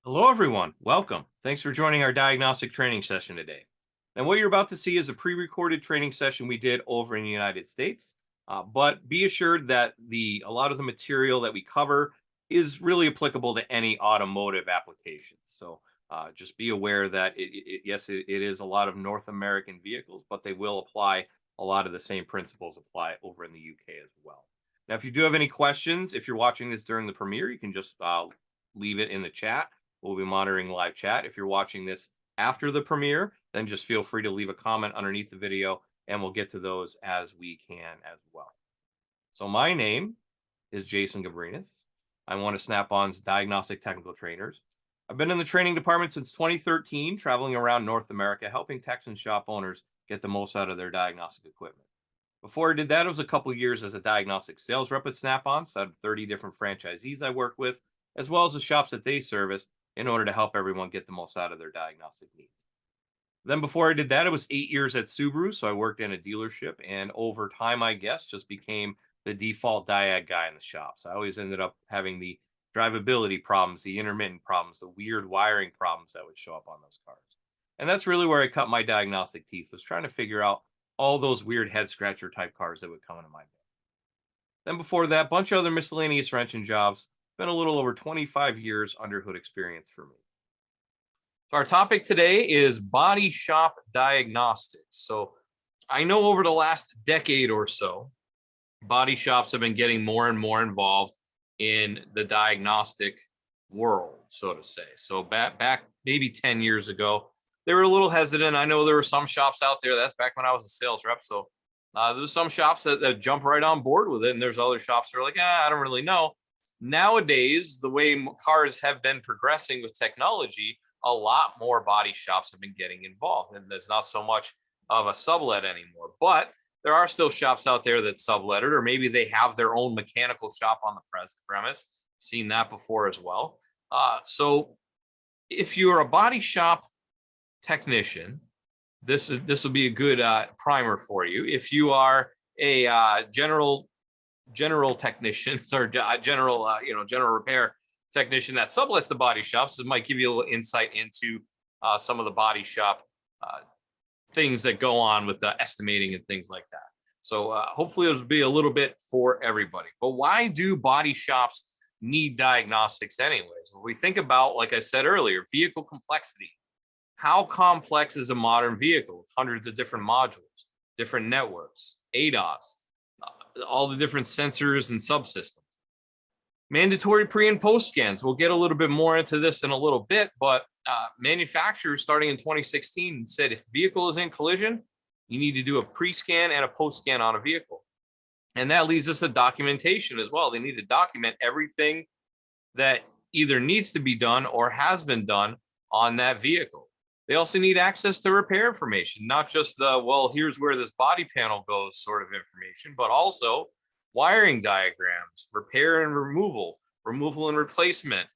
Hello, everyone. Welcome. Thanks for joining our diagnostic training session today. And what you're about to see is a pre-recorded training session we did over in the United States. But be assured that a lot of the material that we cover is really applicable to any automotive application. So just be aware that yes, it is a lot of North American vehicles, but they will apply a lot of the same principles apply over in the UK as well. Now, if you do have any questions, if you're watching this during the premiere, you can just leave it in the chat. We'll be monitoring live chat. If you're watching this after the premiere, then just feel free to leave a comment underneath the video and we'll get to those as we can as well. So my name is Jason Gabrenas. I'm one of Snap-on's diagnostic technical trainers. I've been in the training department since 2013, traveling around North America, helping techs and shop owners get the most out of their diagnostic equipment. Before I did that, it was a couple years as a diagnostic sales rep at Snap-on, so I had 30 different franchisees I worked with, as well as the shops that they serviced, in order to help everyone get the most out of their diagnostic needs. Then before I did that, it was 8 years at Subaru. So I worked in a dealership, and over time, I guess, just became the default diag guy in the shop. So I always ended up having the drivability problems, the intermittent problems, the weird wiring problems that would show up on those cars. And that's really where I cut my diagnostic teeth, was trying to figure out all those weird head scratcher type cars that would come into my bed. Then before that, a bunch of other miscellaneous wrenching jobs. Been a little over 25 years under hood experience for me. So our topic today is body shop diagnostics. So I know over the last decade or so, body shops have been getting more and more involved in the diagnostic world, so to say. So back maybe 10 years ago, they were a little hesitant. I know there were some shops out there. That's back when I was a sales rep. So there's some shops that jump right on board with it. And there's other shops that are like, I don't really know. Nowadays, the way cars have been progressing with technology, a lot more body shops have been getting involved. And there's not so much of a sublet anymore. But there are still shops out there that sublet it, or maybe they have their own mechanical shop on the premise. Seen that before as well. So if you're a body shop technician, this will be a good primer for you. If you are a general technicians or general repair technician that sublets the body shops, it might give you a little insight into some of the body shop things that go on with the estimating and things like that. So hopefully it'll be a little bit for everybody. But why do body shops need diagnostics anyways? If we think about, like I said earlier, vehicle complexity, how complex is a modern vehicle with hundreds of different modules, different networks, ADAS, all the different sensors and subsystems. Mandatory pre and post scans. We'll get a little bit more into this in a little bit, but manufacturers starting in 2016 said if vehicle is in collision, you need to do a pre-scan and a post-scan on a vehicle. And that leads us to documentation as well. They need to document everything that either needs to be done or has been done on that vehicle. They also need access to repair information, not just here's where this body panel goes sort of information, but also wiring diagrams, repair and removal and replacement.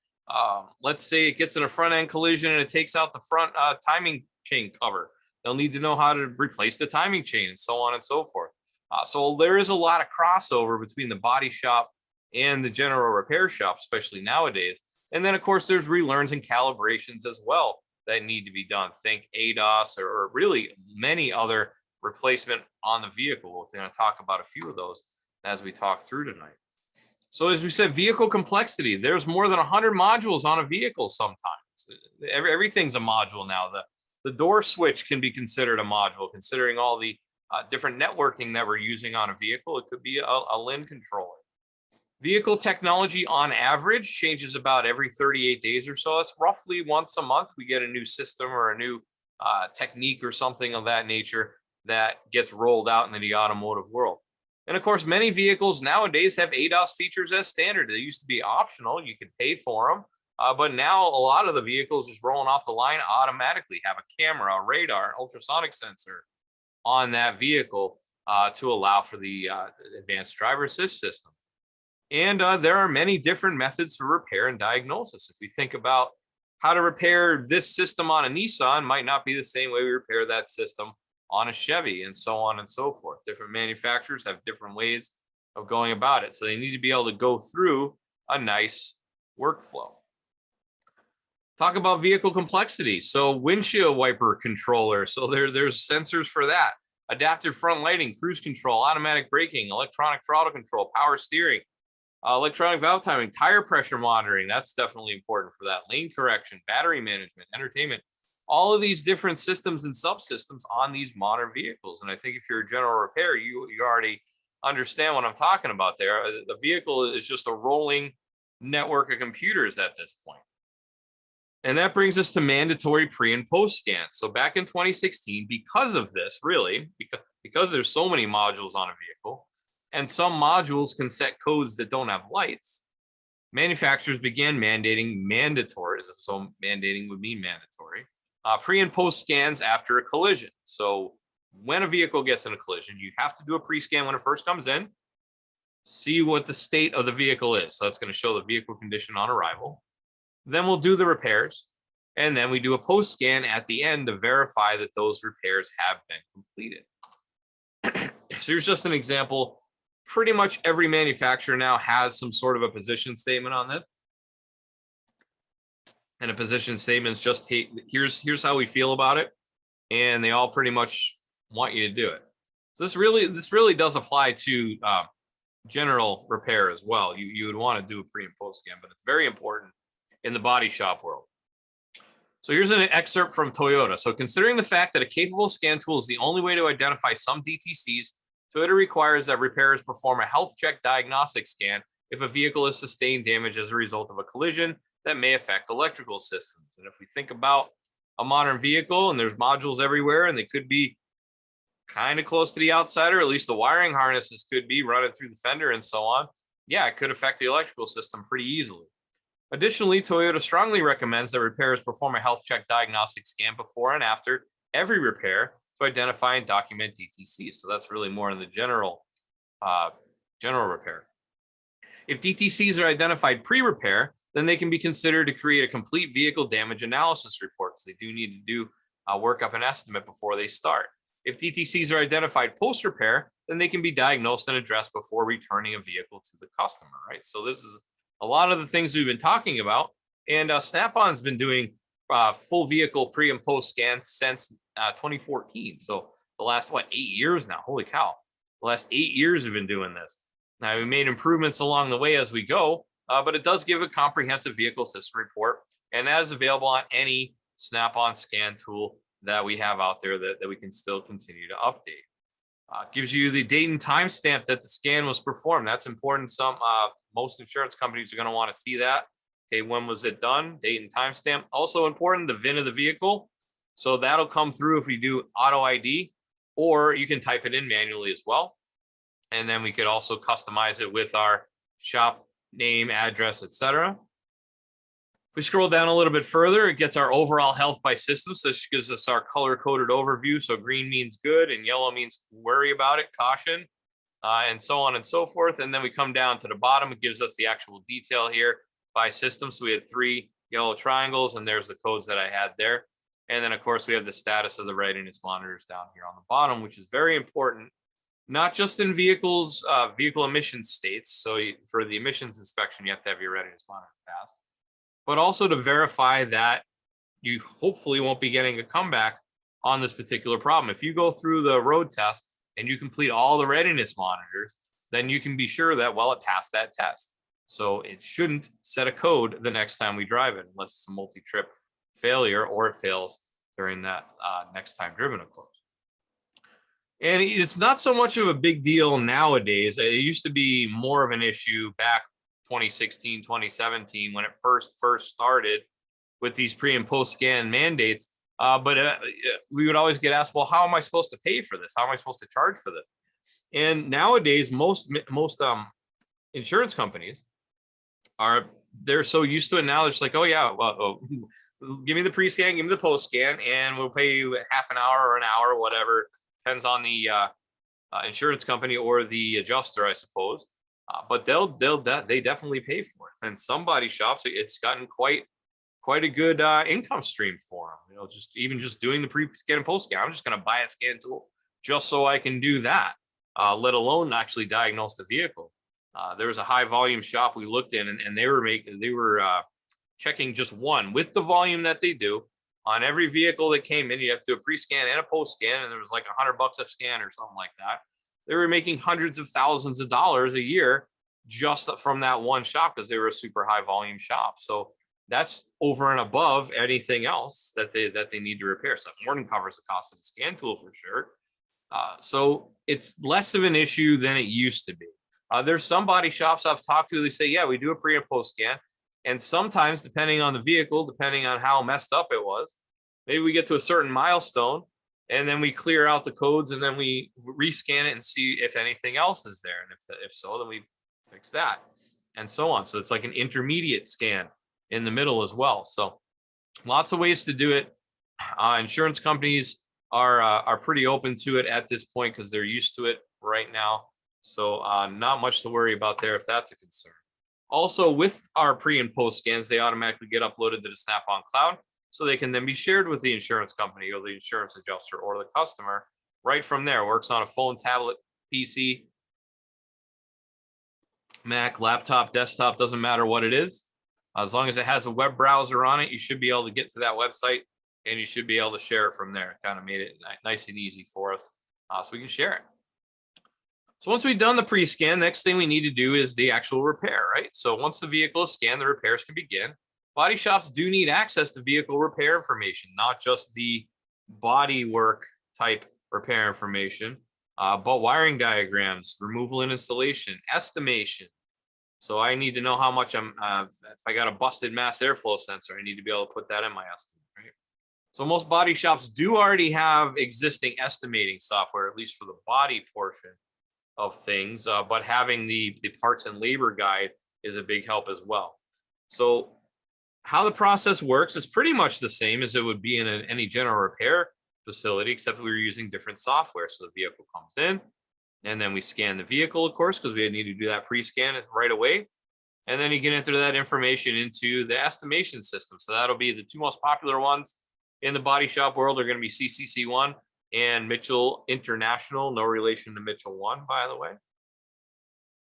Let's say it gets in a front end collision and it takes out the front timing chain cover. They'll need to know how to replace the timing chain and so on and so forth. So there is a lot of crossover between the body shop and the general repair shop, especially nowadays. And then, of course, there's relearns and calibrations as well that need to be done. Think ADAS or really many other replacement on the vehicle. We're going to talk about a few of those as we talk through tonight. So as we said, vehicle complexity, there's more than 100 modules on a vehicle sometimes. Everything's a module now. The door switch can be considered a module, considering all the different networking that we're using on a vehicle. It could be a LIN controller. Vehicle technology on average changes about every 38 days or so. It's roughly once a month we get a new system or a new technique or something of that nature that gets rolled out in the automotive world. And of course, many vehicles nowadays have ADAS features as standard. They used to be optional. You could pay for them. But now a lot of the vehicles just rolling off the line automatically have a camera, a radar, an ultrasonic sensor on that vehicle to allow for the advanced driver assist system. And there are many different methods for repair and diagnosis. If we think about how to repair this system on a Nissan, might not be the same way we repair that system on a Chevy, and so on and so forth. Different manufacturers have different ways of going about it. So they need to be able to go through a nice workflow. Talk about vehicle complexity. So windshield wiper controller. So there's sensors for that. Adaptive front lighting, cruise control, automatic braking, electronic throttle control, power steering, electronic valve timing, tire pressure monitoring. That's definitely important for that. Lane correction, battery management, entertainment. All of these different systems and subsystems on these modern vehicles. And I think if you're a general repair, you already understand what I'm talking about there. The vehicle is just a rolling network of computers at this point. And that brings us to mandatory pre and post scans. So back in 2016, because of this, really, because there's so many modules on a vehicle, and some modules can set codes that don't have lights, manufacturers began mandating mandatory. So mandating would mean mandatory pre and post scans after a collision. So when a vehicle gets in a collision, you have to do a pre-scan when it first comes in, see what the state of the vehicle is. So that's going to show the vehicle condition on arrival. Then we'll do the repairs, and then we do a post scan at the end to verify that those repairs have been completed. So here's just an example. Pretty much every manufacturer now has some sort of a position statement on this. And a position statement is just, hey, here's how we feel about it. And they all pretty much want you to do it. So this really does apply to general repair as well. You would want to do a pre and post scan, but it's very important in the body shop world. So here's an excerpt from Toyota. So considering the fact that a capable scan tool is the only way to identify some DTCs, Toyota requires that repairers perform a health check diagnostic scan if a vehicle has sustained damage as a result of a collision that may affect electrical systems. And if we think about a modern vehicle, and there's modules everywhere, and they could be kind of close to the outside, or at least the wiring harnesses could be running through the fender and so on, yeah, it could affect the electrical system pretty easily. Additionally, Toyota strongly recommends that repairers perform a health check diagnostic scan before and after every repair to identify and document DTCs. So that's really more in the general repair. If DTCs are identified pre-repair, then they can be considered to create a complete vehicle damage analysis report. So they do need to do a workup and estimate before they start. If DTCs are identified post-repair, then they can be diagnosed and addressed before returning a vehicle to the customer, right? So this is a lot of the things we've been talking about. And Snap-on's been doing full vehicle pre and post scans since 2014. So the last, 8 years now? Holy cow. The last 8 years we've been doing this. Now, we made improvements along the way as we go, but it does give a comprehensive vehicle system report. And that is available on any Snap-on scan tool that we have out there that we can still continue to update. Gives you the date and time stamp that the scan was performed. That's important. Most insurance companies are going to want to see that. Okay, when was it done? Date and time stamp. Also important, the VIN of the vehicle. So that'll come through if we do auto ID, or you can type it in manually as well. And then we could also customize it with our shop name, address, etc. If we scroll down a little bit further, it gets our overall health by system. So this gives us our color-coded overview. So green means good, and yellow means worry about it, caution, and so on and so forth. And then we come down to the bottom. It gives us the actual detail here by system. So we had 3 yellow triangles, and there's the codes that I had there. And then, of course, we have the status of the readiness monitors down here on the bottom, which is very important, not just in vehicle emissions states. So for the emissions inspection, you have to have your readiness monitor passed, but also to verify that you hopefully won't be getting a comeback on this particular problem. If you go through the road test and you complete all the readiness monitors, then you can be sure that, well, it passed that test. So it shouldn't set a code the next time we drive it, unless it's a multi-trip failure or it fails during that next time driven, of course. And it's not so much of a big deal nowadays. It used to be more of an issue back 2016, 2017, when it first started with these pre and post scan mandates. But we would always get asked, well, how am I supposed to pay for this? How am I supposed to charge for this? And nowadays, most insurance companies they're so used to it now. It's like, oh yeah, well, give me the pre-scan, give me the post-scan, and we'll pay you half an hour or an hour, whatever. Depends on the insurance company or the adjuster, I suppose. But they definitely pay for it. And some body shops, it's gotten quite a good income stream for them. Just doing the pre-scan and post-scan. I'm just going to buy a scan tool just so I can do that, let alone actually diagnose the vehicle. There was a high volume shop we looked in, and they were checking just one with the volume that they do on every vehicle that came in. You have to do a pre-scan and a post-scan, and there was like $100 a scan or something like that. They were making hundreds of thousands of dollars a year just from that one shop because they were a super high volume shop. So that's over and above anything else that they need to repair. So more than covers the cost of the scan tool for sure. So it's less of an issue than it used to be. There's some body shops I've talked to, they say, yeah, we do a pre and post scan. And sometimes, depending on the vehicle, depending on how messed up it was, maybe we get to a certain milestone and then we clear out the codes and then we rescan it and see if anything else is there. And if so, then we fix that and so on. So it's like an intermediate scan in the middle as well. So lots of ways to do it. Insurance companies are pretty open to it at this point because they're used to it right now. So not much to worry about there if that's a concern. Also, with our pre and post scans, they automatically get uploaded to the Snap-on cloud, so they can then be shared with the insurance company or the insurance adjuster or the customer right from there. It works on a phone, tablet, PC, Mac, laptop, desktop, doesn't matter what it is. As long as it has a web browser on it, you should be able to get to that website and you should be able to share it from there. It kind of made it nice and easy for us so we can share it. So once we've done the pre-scan, next thing we need to do is the actual repair, right? So once the vehicle is scanned, the repairs can begin. Body shops do need access to vehicle repair information, not just the body work type repair information, but wiring diagrams, removal and installation, estimation. So I need to know how much if I got a busted mass airflow sensor, I need to be able to put that in my estimate, right? So most body shops do already have existing estimating software, at least for the body portion of things, but having the parts and labor guide is a big help as well. So how the process works is pretty much the same as it would be in any general repair facility, except we were using different software. So the vehicle comes in, and then we scan the vehicle, of course, because we need to do that pre-scan right away. And then you can enter that information into the estimation system. So that'll be the two most popular ones in the body shop world are going to be CCC1 and Mitchell International, no relation to Mitchell 1, by the way.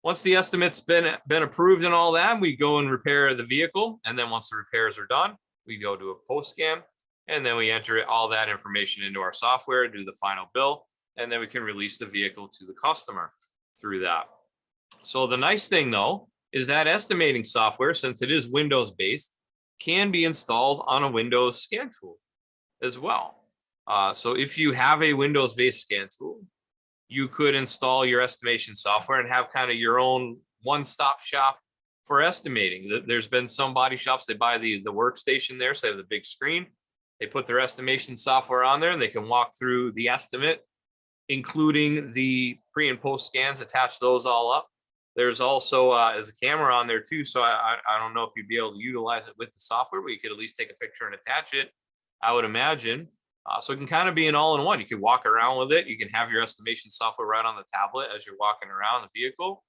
Once the estimate's been approved and all that, we go and repair the vehicle. And then once the repairs are done, we go to a post scan, and then we enter all that information into our software, do the final bill, and then we can release the vehicle to the customer through that. So the nice thing, though, is that estimating software, since it is Windows-based, can be installed on a Windows scan tool as well. So if you have a Windows-based scan tool, you could install your estimation software and have kind of your own one-stop shop for estimating. There's been some body shops, they buy the workstation there, so they have the big screen. They put their estimation software on there and they can walk through the estimate, including the pre and post scans, attach those all up. There's also there's a camera on there too, so I don't know if you'd be able to utilize it with the software, but you could at least take a picture and attach it, I would imagine. So it can kind of be an all-in-one. You can walk around with it. You can have your estimation software right on the tablet as you're walking around the vehicle.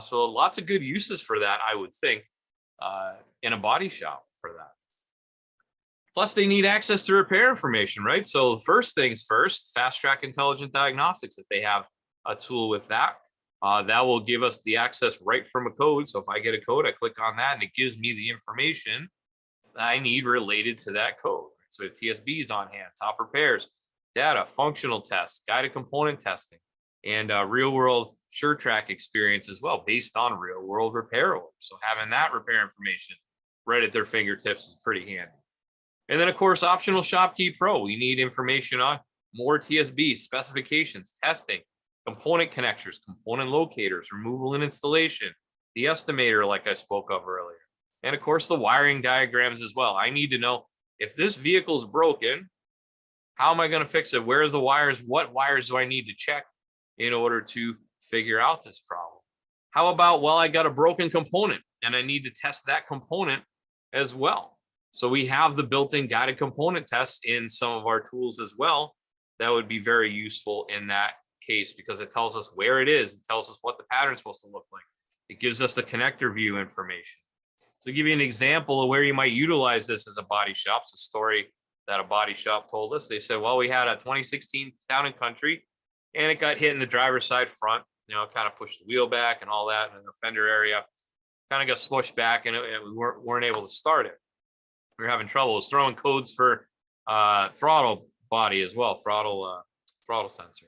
So lots of good uses for that, I would think, in a body shop for that. Plus, they need access to repair information, right? So first things first, Fast Track Intelligent Diagnostics, if they have a tool with that, that will give us the access right from a code. So if I get a code, I click on that and it gives me the information I need related to that code. So we have TSBs on hand, top repairs, data, functional tests, guided component testing, and real world SureTrack experience as well, based on real world repair orders. So having that repair information right at their fingertips is pretty handy. And then, of course, optional ShopKey Pro. We need information on more TSBs, specifications, testing, component connectors, component locators, removal and installation, the estimator, like I spoke of earlier. And, of course, the wiring diagrams as well. I need to know if this vehicle is broken, how am I going to fix it? Where are the wires? What wires do I need to check in order to figure out this problem? How about, well, I got a broken component and I need to test that component as well. So we have the built-in guided component tests in some of our tools as well. That would be very useful in that case because it tells us where it is. It tells us what the pattern is supposed to look like. It gives us the connector view information. So to give you an example of where you might utilize this as a body shop, it's a story that a body shop told us. They said, well, we had a 2016 Town and Country and it got hit in the driver's side front, kind of pushed the wheel back and all that in the fender area, kind of got smushed back and we weren't able to start it. we were having trouble. It was throwing codes for throttle body as well, throttle sensor.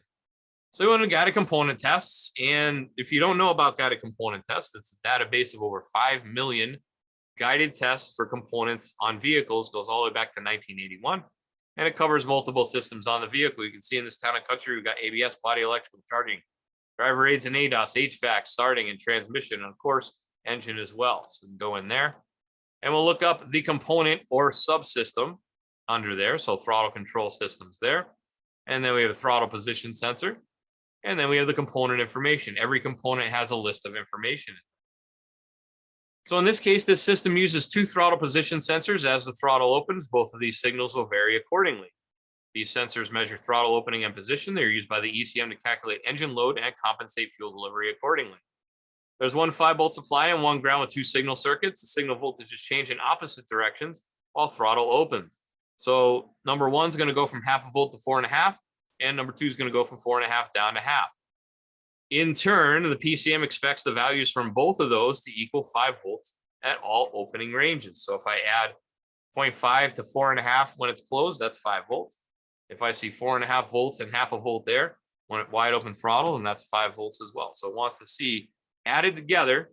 So we went to guided component tests. And if you don't know about guided component tests, it's a database of over 5 million guided tests for components on vehicles, goes all the way back to 1981. And it covers multiple systems on the vehicle. You can see in this town and country, we've got ABS, body electrical, charging, driver aids and ADAS, HVAC, starting and transmission, and of course, engine as well. So we can go in there and we'll look up the component or subsystem under there. So throttle control systems there. And then we have a throttle position sensor. And then we have the component information. Every component has a list of information. So in this case, this system uses 2 throttle position sensors. As the throttle opens, both of these signals will vary accordingly. These sensors measure throttle opening and position. They're used by the ECM to calculate engine load and compensate fuel delivery accordingly. There's one 5-volt supply and one ground with 2 signal circuits. The signal voltages change in opposite directions while throttle opens. So number 1 is going to go from 0.5 volt to 4.5, and number 2 is going to go from 4.5 down to 0.5. In turn, the PCM expects the values from both of those to equal 5 volts at all opening ranges. So if I add 0.5 to 4.5 when it's closed, that's 5 volts. If I see 4.5 volts and 0.5 volt there, when it wide open throttle, and that's 5 volts as well. So it wants to see added together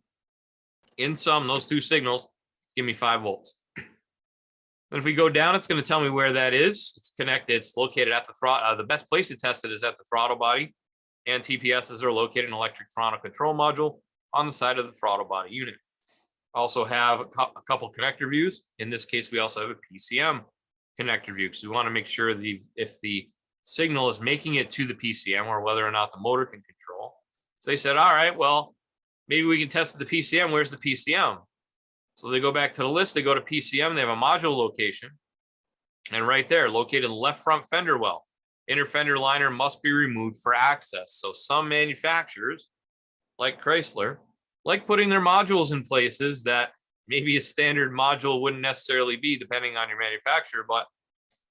in sum, those 2 signals give me 5 volts. And if we go down, it's going to tell me where that is. It's connected. It's located at the throttle. The best place to test it is at the throttle body, and TPSs are located in an electric throttle control module on the side of the throttle body unit. Also have a couple connector views. In this case, we also have a PCM connector view, because we want to make sure if the signal is making it to the PCM or whether or not the motor can control. So they said, all right, well, maybe we can test the PCM. Where's the PCM? So they go back to the list, they go to PCM, they have a module location, and right there, located in the left front fender well. Inner fender liner must be removed for access. So some manufacturers, like Chrysler, like putting their modules in places that maybe a standard module wouldn't necessarily be, depending on your manufacturer. But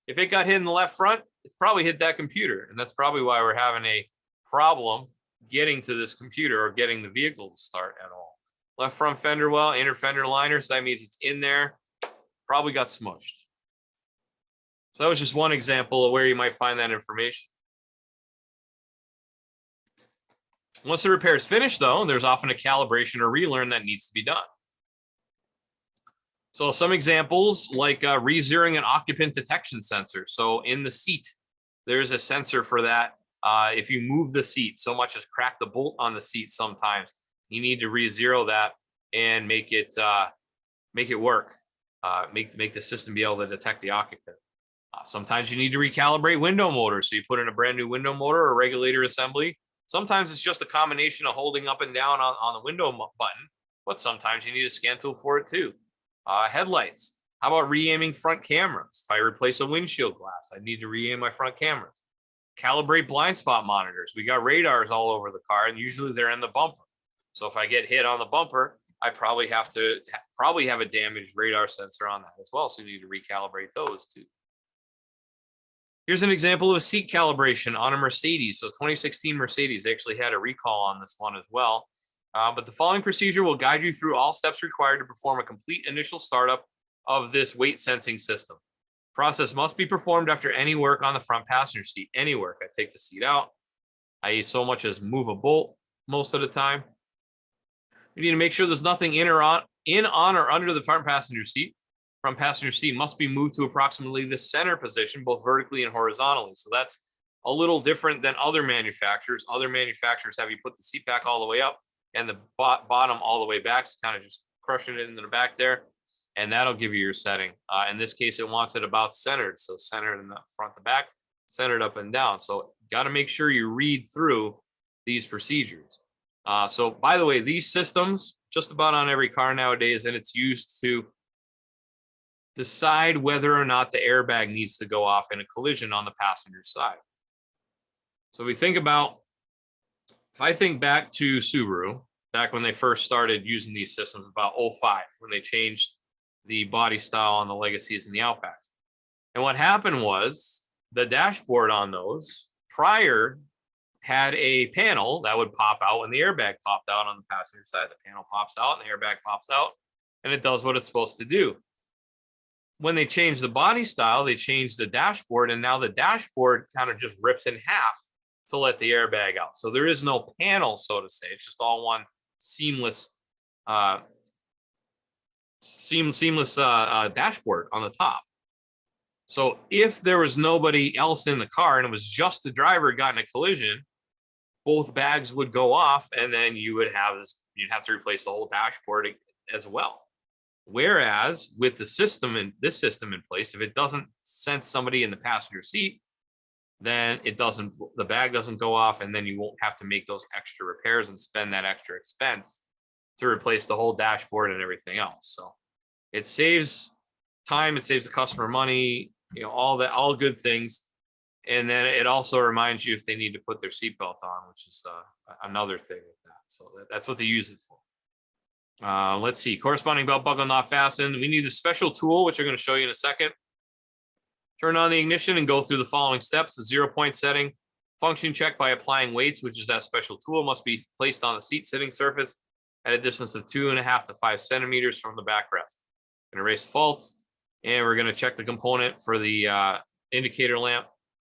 if it got hit in the left front, it's probably hit that computer. And that's probably why we're having a problem getting to this computer or getting the vehicle to start at all. Left front fender well, inner fender liner, so that means it's in there, probably got smushed. So that was just one example of where you might find that information. Once the repair is finished, though, there's often a calibration or relearn that needs to be done. So some examples, like re-zeroing an occupant detection sensor. So in the seat, there's a sensor for that. If you move the seat so much as crack the bolt on the seat sometimes, you need to re-zero that and make it work. Make the system be able to detect the occupant. Sometimes you need to recalibrate window motors. So you put in a brand new window motor or regulator assembly. Sometimes it's just a combination of holding up and down on the window button, but sometimes you need a scan tool for it too. Headlights. How about re-aiming front cameras? If I replace a windshield glass, I need to re-aim my front cameras. Calibrate blind spot monitors. We got radars all over the car, and usually they're in the bumper. So if I get hit on the bumper, I probably have a damaged radar sensor on that as well. So you need to recalibrate those too. Here's an example of a seat calibration on a Mercedes. So 2016 Mercedes actually had a recall on this one as well. But the following procedure will guide you through all steps required to perform a complete initial startup of this weight sensing system. Process must be performed after any work on the front passenger seat. Any work. I take the seat out. I so much as move a bolt most of the time. You need to make sure there's nothing in, on, or under the front passenger seat. Front passenger seat must be moved to approximately the center position, both vertically and horizontally. So that's a little different than other manufacturers. Other manufacturers have you put the seat back all the way up and the bottom all the way back. So kind of just crushing it into the back there. And that'll give you your setting. In this case, it wants it about centered. So centered in the front to back, centered up and down. So got to make sure you read through these procedures. So by the way, these systems, just about on every car nowadays, and it's used to decide whether or not the airbag needs to go off in a collision on the passenger side. So we think about, if I think back to Subaru, back when they first started using these systems about 2005, when they changed the body style on the Legacies and the Outbacks. And what happened was the dashboard on those prior had a panel that would pop out when the airbag popped out on the passenger side. The panel pops out and the airbag pops out, and it does what it's supposed to do. when they changed the body style, they changed the dashboard, and now the dashboard kind of just rips in half to let the airbag out. So there is no panel, so to say. It's just all one seamless dashboard on the top. So if there was nobody else in the car and it was just the driver got in a collision, both bags would go off, and then you would have this, you'd have to replace the whole dashboard as well. Whereas with the system and this system in place, if it doesn't sense somebody in the passenger seat, then the bag doesn't go off, and then you won't have to make those extra repairs and spend that extra expense to replace the whole dashboard and everything else. So it saves time, it saves the customer money, all good things. And then it also reminds you if they need to put their seatbelt on, which is another thing with that. So that's what they use it for. Let's see, corresponding belt buckle not fastened. We need a special tool, which I'm going to show you in a second. Turn on the ignition and go through the following steps. The 0-point setting, function check by applying weights, which is that special tool, must be placed on the seat sitting surface at a distance of 2.5 to 5 centimeters from the backrest. And erase faults, and we're going to check the component for the indicator lamp.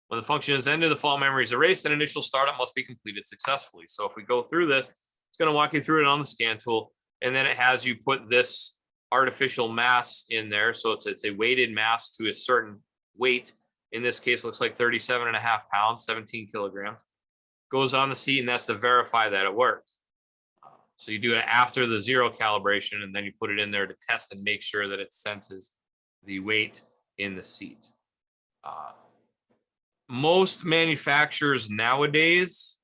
When the function is ended, the fault memory is erased, and initial startup must be completed successfully. So if we go through this, it's going to walk you through it on the scan tool, and then it has you put this artificial mass in there. So it's a weighted mass to a certain weight. In this case, looks like 37.5 pounds, 17 kilograms. Goes on the seat, and that's to verify that it works. So you do it after the 0 calibration, and then you put it in there to test and make sure that it senses the weight in the seat. Most manufacturers nowadays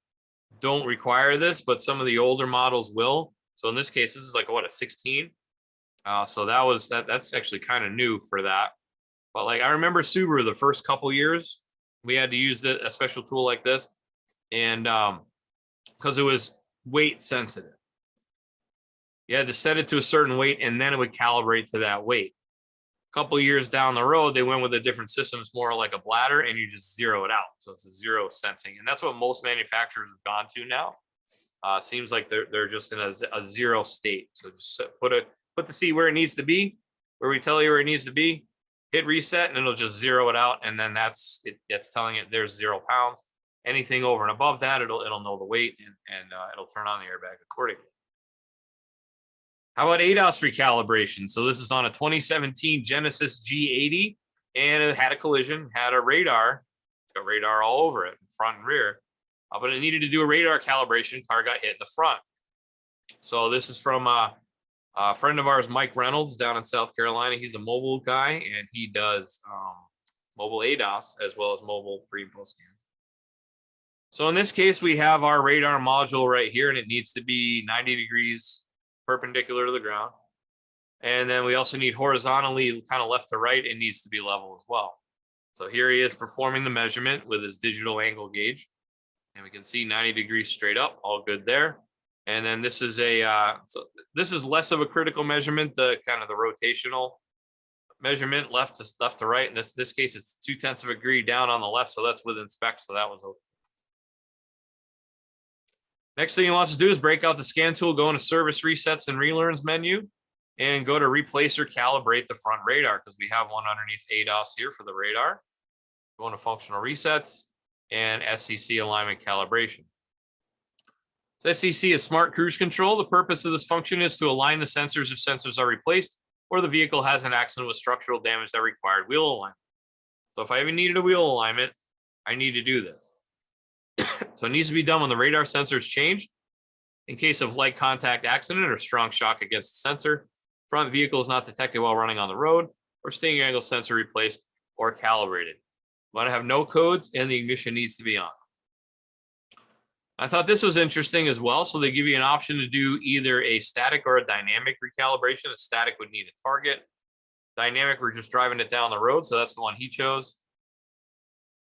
don't require this, but some of the older models will. So in this case, this is like a 16. So that's actually kind of new for that. But like I remember Subaru, the first couple years, we had to use a special tool like this, and because it was weight sensitive. You had to set it to a certain weight, and then it would calibrate to that weight. A couple of years down the road, they went with a different system. It's more like a bladder, and you just zero it out. So it's a zero sensing, and that's what most manufacturers have gone to now. Seems like they're just in a zero state. So just put the seat where it needs to be, where we tell you where it needs to be. Hit reset, and it'll just zero it out, and then that's it. It's telling it there's 0 pounds. Anything over and above that, it'll know the weight, and it'll turn on the airbag accordingly. How about ADAS recalibration? So this is on a 2017 Genesis G80, and it had a collision, had a radar, got radar all over it, front and rear. But it needed to do a radar calibration. Car got hit in the front. So this is from a friend of ours, Mike Reynolds, down in South Carolina. He's a mobile guy, and he does mobile ADAS as well as mobile pre and post scans. So in this case, we have our radar module right here, and it needs to be 90 degrees perpendicular to the ground. And then we also need horizontally, kind of left to right, it needs to be level as well. So here he is performing the measurement with his digital angle gauge. And we can see 90 degrees straight up, all good there. And then this is this is less of a critical measurement, the kind of the rotational measurement left to right. In this case, it's 0.2 of a degree down on the left. So that's within spec. So that was okay. Next thing he wants to do is break out the scan tool, go into service resets and relearns menu, and go to replace or calibrate the front radar, because we have one underneath ADAS here for the radar. Go into functional resets and SCC alignment calibration. So SCC is smart cruise control. The purpose of this function is to align the sensors if sensors are replaced or the vehicle has an accident with structural damage that required wheel alignment. So if I even needed a wheel alignment, I need to do this. So it needs to be done when the radar sensor is changed. In case of light contact accident or strong shock against the sensor, front vehicle is not detected while running on the road, or steering angle sensor replaced or calibrated. Want to have no codes, and the ignition needs to be on. I thought this was interesting as well. So they give you an option to do either a static or a dynamic recalibration. A static would need a target. Dynamic, we're just driving it down the road. So that's the one he chose.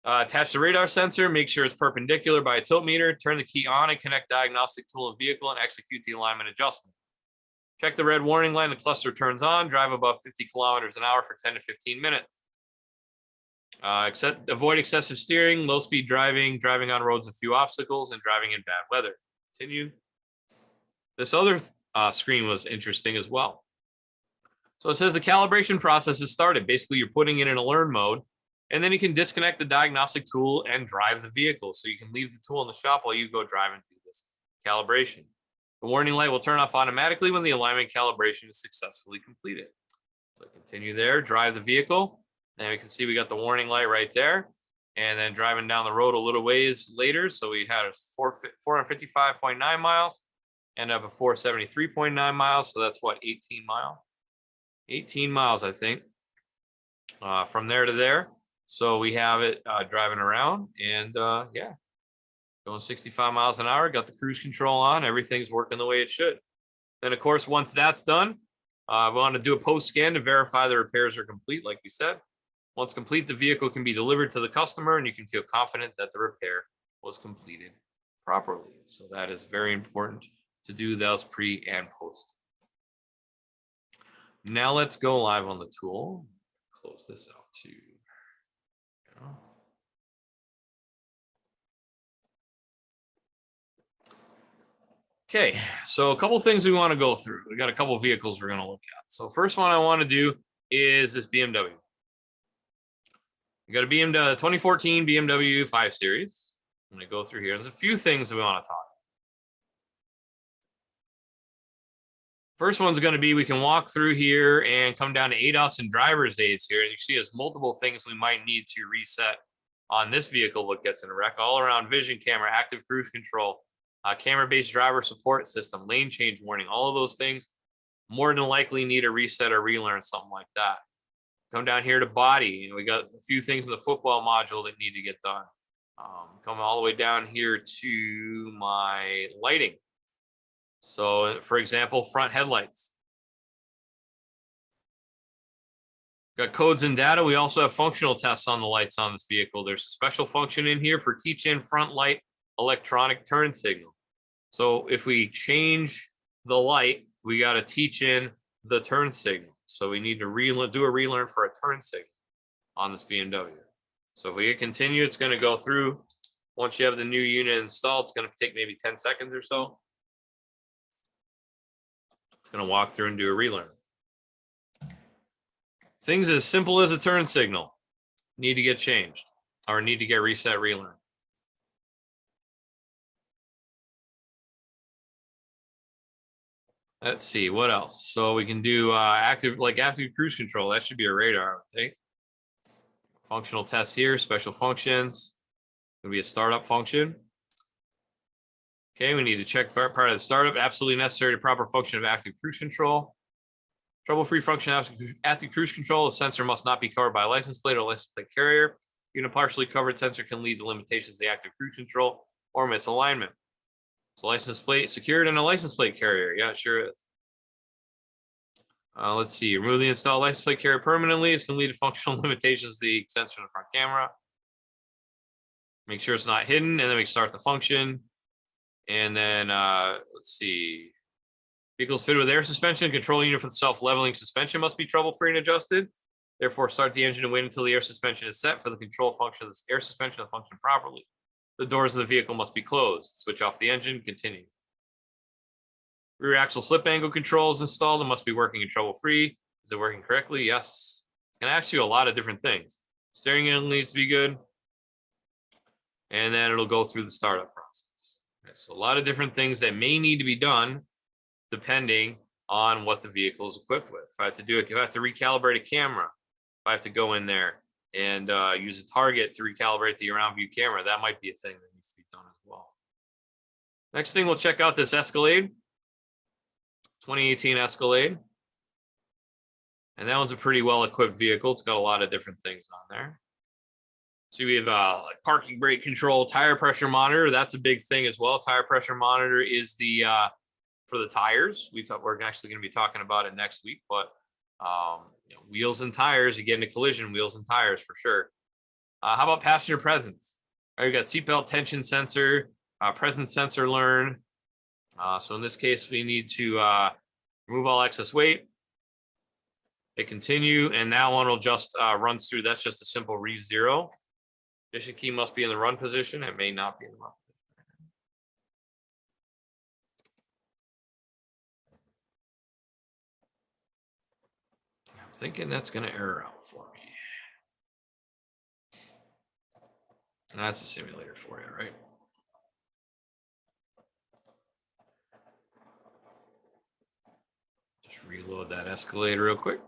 Attach the radar sensor, make sure it's perpendicular by a tilt meter, turn the key on and connect diagnostic tool and vehicle and execute the alignment adjustment. Check the red warning line, the cluster turns on, drive above 50 kilometers an hour for 10 to 15 minutes. Avoid excessive steering, low speed driving, driving on roads with few obstacles, and driving in bad weather. Continue. This other screen was interesting as well. So it says the calibration process is started. Basically, you're putting it in a learn mode, and then you can disconnect the diagnostic tool and drive the vehicle. So you can leave the tool in the shop while you go drive and do this calibration. The warning light will turn off automatically when the alignment calibration is successfully completed. So continue there, drive the vehicle. And we can see we got the warning light right there. And then driving down the road a little ways later. So we had a 455.9 miles, ended up at 473.9 miles. So that's what, 18 miles? 18 miles, I think, from there to there. So we have it driving around and yeah, going 65 miles an hour, got the cruise control on, everything's working the way it should. Then of course, once that's done, we want to do a post scan to verify the repairs are complete, like we said. Once complete, the vehicle can be delivered to the customer and you can feel confident that the repair was completed properly. So that is very important to do those pre and post. Now let's go live on the tool. Close this out too. Okay, so a couple things we want to go through. We got a couple vehicles we're going to look at. So first one I want to do is this BMW. We got a BMW 2014 BMW 5 Series. I'm going to go through here. There's a few things that we want to talk about. First one's going to be we can walk through here and come down to ADAS and driver's aids here. And you see there's multiple things we might need to reset on this vehicle what gets in a wreck. All around vision camera, active cruise control, camera-based driver support system, lane change warning, all of those things more than likely need a reset or relearn, something like that. Come down here to body. We got a few things in the footwell module that need to get done. Come all the way down here to my lighting. So for example, front headlights. Got codes and data. We also have functional tests on the lights on this vehicle. There's a special function in here for teach-in front light electronic turn signal. So if we change the light, we got to teach in the turn signal. So we need to do a relearn for a turn signal on this BMW. So if we hit continue, it's going to go through. Once you have the new unit installed, it's going to take maybe 10 seconds or so. It's going to walk through and do a relearn. Things as simple as a turn signal need to get changed or need to get reset, relearn. Let's see what else. So we can do active cruise control. That should be a radar, I would think. Functional tests here, special functions. Gonna be a startup function. Okay, we need to check part of the startup. Absolutely necessary to proper function of active cruise control. Trouble-free function of active cruise control. The sensor must not be covered by a license plate or license plate carrier. Even a partially covered sensor can lead to limitations of the active cruise control or misalignment. So license plate secured in a license plate carrier. Yeah, it sure is. Let's see. Remove the installed license plate carrier permanently. This can lead to functional limitations of the sensor in the front camera. Make sure it's not hidden, and then we start the function. And then let's see. Vehicles fitted with air suspension. Control unit for the self-leveling suspension must be trouble-free and adjusted. Therefore, start the engine and wait until the air suspension is set for the control function of the air suspension to function properly. The doors of the vehicle must be closed. Switch off the engine. Continue. Rear axle slip angle control is installed and must be working and trouble-free. Is it working correctly? Yes. It can ask you a lot of different things. Steering wheel needs to be good. And then it'll go through the startup process. Okay, so a lot of different things that may need to be done depending on what the vehicle is equipped with. If I have to do it, if I have to recalibrate a camera, if I have to go in there and use a target to recalibrate the around view camera, that might be a thing that needs to be done as well. Next thing, we'll check out this Escalade, 2018 Escalade. And that one's a pretty well-equipped vehicle. It's got a lot of different things on there. So we have like parking brake control, tire pressure monitor. That's a big thing as well. Tire pressure monitor is the for the tires. We're actually going to be talking about it next week, but wheels and tires, you get into collision, wheels and tires for sure. How about passenger presence? All right, we got seatbelt tension sensor, presence sensor learn. So in this case, we need to remove all excess weight. Hit continue, and that one will just runs through. That's just a simple re-zero. Ignition key must be in the run position. It may not be in the run position. thinking that's going to error out for me. That's a simulator for you, right? Just reload that escalator real quick.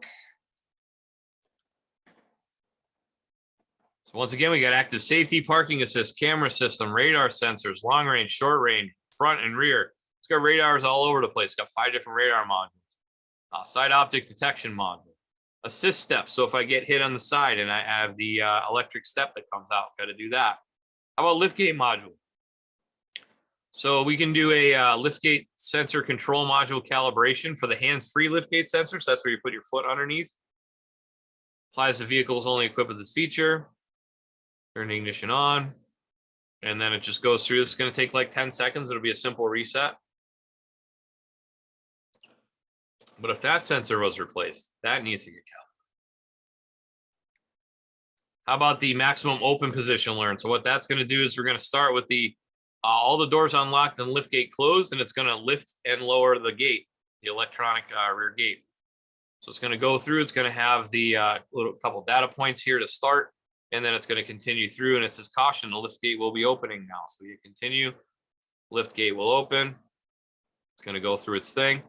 So once again, we got active safety, parking assist, camera system, radar sensors, long range, short range, front and rear. It's got radars all over the place. It's got 5 different radar modules. Side optic detection module. Assist step. So if I get hit on the side and I have the electric step that comes out, got to do that. How about liftgate module? So we can do a liftgate sensor control module calibration for the hands-free liftgate sensor. So that's where you put your foot underneath. Applies the vehicle is only equipped with this feature. Turn the ignition on. And then it just goes through. This is going to take like 10 seconds. It'll be a simple reset. But if that sensor was replaced, that needs to get calibrated. How about the maximum open position learn? So what that's going to do is we're going to start with the all the doors unlocked and lift gate closed, and it's going to lift and lower the gate, the electronic rear gate. So it's going to go through. It's going to have the little couple data points here to start, and then it's going to continue through. And it says caution: the lift gate will be opening now. So you continue. Lift gate will open. It's going to go through its thing,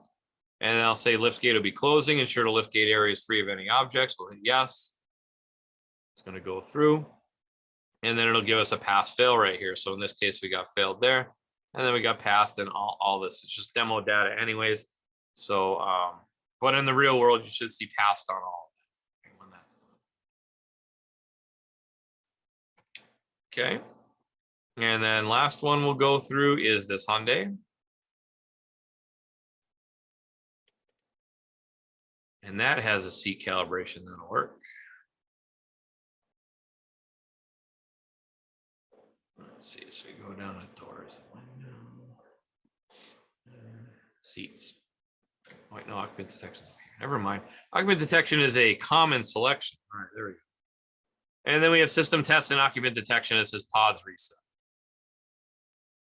and then I'll say lift gate will be closing. Ensure the lift gate area is free of any objects. We'll hit yes. It's going to go through, and then it'll give us a pass fail right here. So in this case, we got failed there, and then we got passed, and all this is just demo data anyways. So, but in the real world, you should see passed on all of that when that's done. Okay. And then last one we'll go through is this Hyundai. And that has a seat calibration that'll work. Let's see, so we go down to doors, window, seats. Wait, no, occupant detection. Never mind. Occupant detection is a common selection. All right, there we go. And then we have system test and occupant detection. It says pods reset.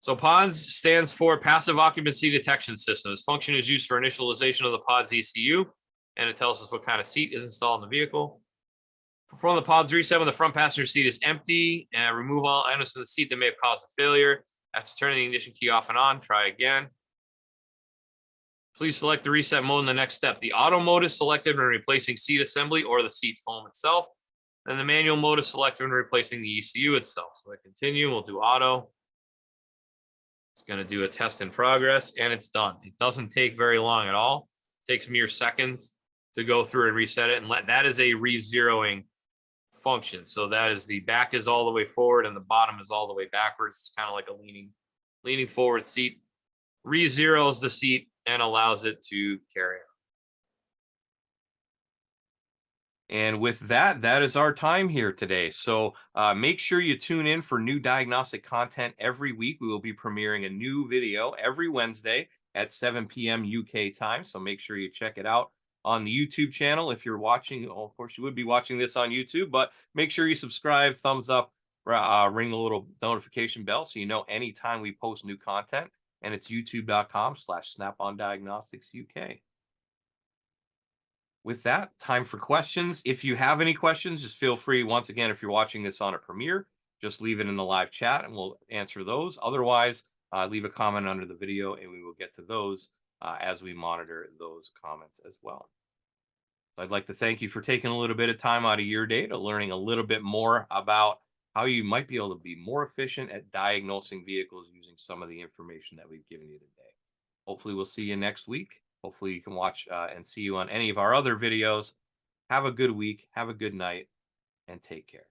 So pods stands for passive occupancy detection system. This function is used for initialization of the pod's ECU, and it tells us what kind of seat is installed in the vehicle. Perform the pods reset when the front passenger seat is empty, and remove all items from the seat that may have caused the failure. After turning the ignition key off and on, try again. Please select the reset mode in the next step. The auto mode is selected when replacing seat assembly or the seat foam itself. And the manual mode is selected when replacing the ECU itself. So I continue, we'll do auto. It's going to do a test in progress, and it's done. It doesn't take very long at all. It takes mere seconds to go through and reset it. And that is a re-zeroing function. So that is the back is all the way forward and the bottom is all the way backwards. It's kind of like a leaning forward seat. Re-zeros the seat and allows it to carry on. And with that, that is our time here today. So make sure you tune in for new diagnostic content every week. We will be premiering a new video every Wednesday at 7 p.m. UK time. So make sure you check it out on the YouTube channel. If you're watching, well, of course, you would be watching this on YouTube, but make sure you subscribe, thumbs up, ring the little notification bell so you know anytime we post new content. And it's youtube.com/SnapOnDiagnosticsUK. With that, time for questions. If you have any questions, just feel free. Once again, if you're watching this on a premiere, just leave it in the live chat and we'll answer those. Otherwise, leave a comment under the video and we will get to those as we monitor those comments as well. So I'd like to thank you for taking a little bit of time out of your day to learning a little bit more about how you might be able to be more efficient at diagnosing vehicles using some of the information that we've given you today. Hopefully we'll see you next week. Hopefully you can watch and see you on any of our other videos. Have a good week, have a good night, and take care.